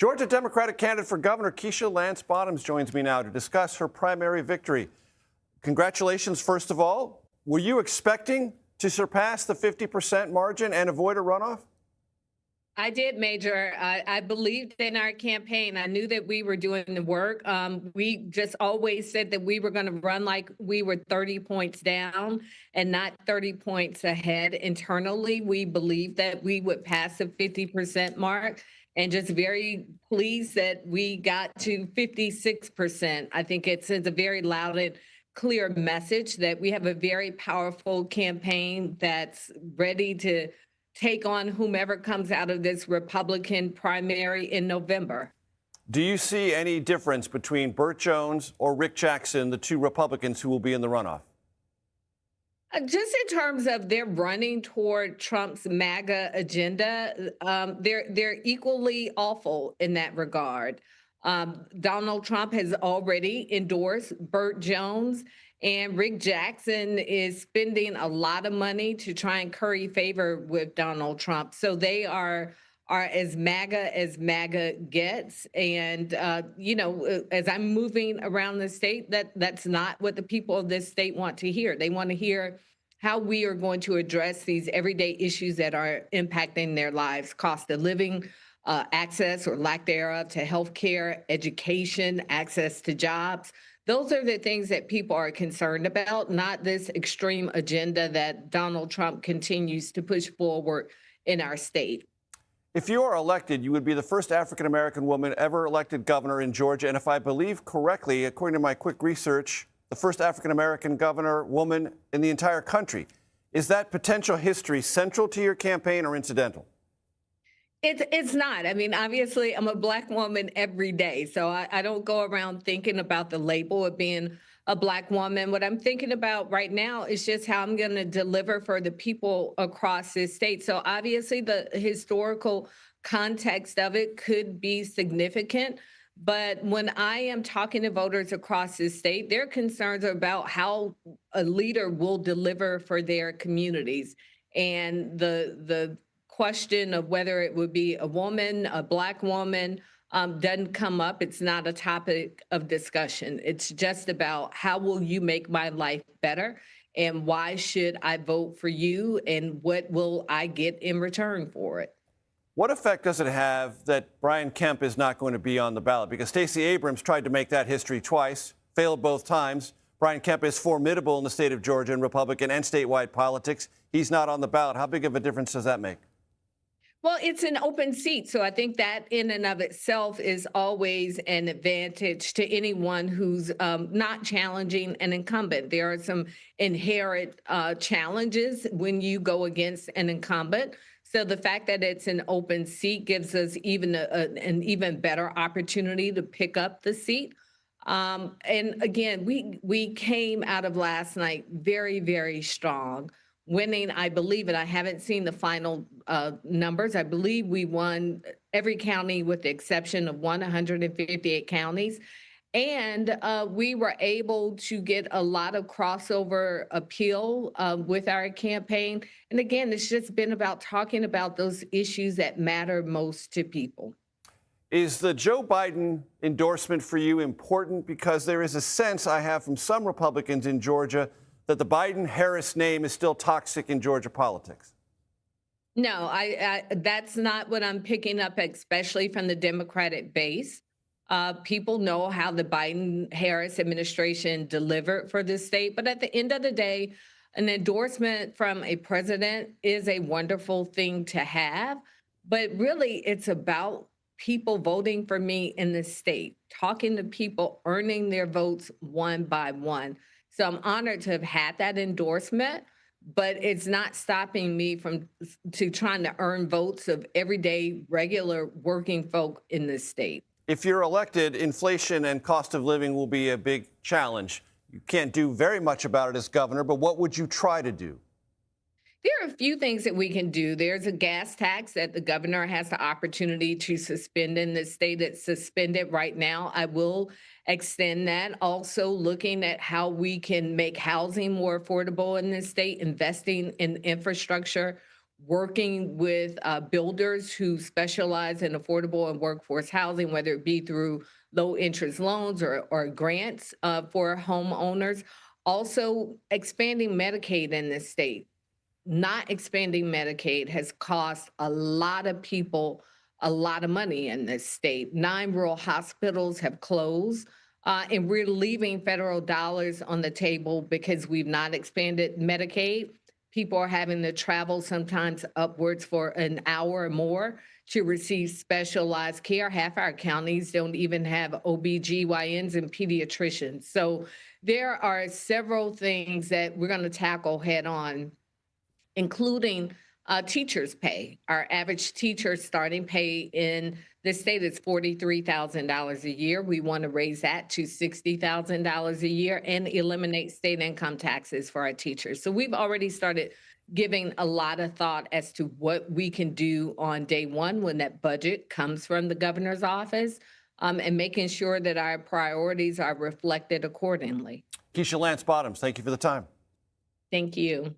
Georgia Democratic candidate for governor Keisha Lance Bottoms joins me now to discuss her primary victory. Congratulations, first of all. Were you expecting to surpass the 50% margin and avoid a runoff? I did, Major. I believed in our campaign. I knew that we were doing the work. We just always said that we were going to run like we were 30 points down and not 30 points ahead internally. We believed that we would pass the 50% mark, and just very pleased that we got to 56%. I think it sends a very loud and clear message that we have a very powerful campaign that's ready to take on whomever comes out of this Republican primary in November. Do you see any difference between Burt Jones or Rick Jackson, the two Republicans who will be in the runoff? Just in terms of their running toward Trump's MAGA agenda, they're equally awful in that regard. Donald Trump has already endorsed Burt Jones, and Rick Jackson is spending a lot of money to try and curry favor with Donald Trump. So they are as MAGA gets. And as I'm moving around the state, that's not what the people of this state want to hear. They want to hear how we are going to address these everyday issues that are impacting their lives: cost of living, access or lack thereof to health care, education, access to jobs. Those are the things that people are concerned about, not this extreme agenda that Donald Trump continues to push forward in our state. If you are elected, you would be the first African-American woman ever elected governor in Georgia. And if I believe correctly, according to my quick research, the first African-American governor woman in the entire country. Is that potential history central to your campaign or incidental? It's not. I mean, obviously, I'm a Black woman every day, so I don't go around thinking about the label of being a Black woman. What I'm thinking about right now is just how I'm going to deliver for the people across this state. So obviously, the historical context of it could be significant. But when I am talking to voters across this state, their concerns are about how a leader will deliver for their communities. And the question of whether it would be a woman, a Black woman, doesn't come up. It's not a topic of discussion. It's just about how will you make my life better, and why should I vote for you, and what will I get in return for it? What effect does it have that Brian Kemp is not going to be on the ballot? Because Stacey Abrams tried to make that history twice, failed both times. Brian Kemp is formidable in the state of Georgia in Republican and statewide politics. He's not on the ballot. How big of a difference does that make? Well, it's an open seat, so I think that in and of itself is always an advantage to anyone who's not challenging an incumbent. There are some inherent challenges when you go against an incumbent. So the fact that it's an open seat gives us even an even better opportunity to pick up the seat. And again, we came out of last night very, very strong, winning, I believe, and I haven't seen the final numbers. I believe we won every county with the exception of 158 counties. And we were able to get a lot of crossover appeal with our campaign. And again, it's just been about talking about those issues that matter most to people. Is the Joe Biden endorsement for you important? Because there is a sense I have from some Republicans in Georgia that the Biden-Harris name is still toxic in Georgia politics. No, that's not what I'm picking up, especially from the Democratic base. People know how the Biden-Harris administration delivered for this state. But at the end of the day, an endorsement from a president is a wonderful thing to have. But really, it's about people voting for me in the state, talking to people, earning their votes one by one. So I'm honored to have had that endorsement, but it's not stopping me from trying to earn votes of everyday, regular working folk in this state. If you're elected, inflation and cost of living will be a big challenge. You can't do very much about it as governor, but what would you try to do? There are a few things that we can do. There's a gas tax that the governor has the opportunity to suspend in the state. It's suspended right now. I will extend that. Also looking at how we can make housing more affordable in this state, investing in infrastructure working with builders who specialize in affordable and workforce housing, whether it be through low interest loans or grants for homeowners. Also, expanding Medicaid in the state. Not expanding Medicaid has cost a lot of people a lot of money in this state. 9 rural hospitals have closed, and we're leaving federal dollars on the table because we've not expanded Medicaid. People are having to travel sometimes upwards for an hour or more to receive specialized care. Half our counties don't even have OBGYNs and pediatricians. So there are several things that we're going to tackle head on, including teachers' pay. Our average teacher starting pay in the state is $43,000 a year. We want to raise that to $60,000 a year and eliminate state income taxes for our teachers. So we've already started giving a lot of thought as to what we can do on day one when that budget comes from the governor's office, and making sure that our priorities are reflected accordingly. Keisha Lance Bottoms, thank you for the time. Thank you.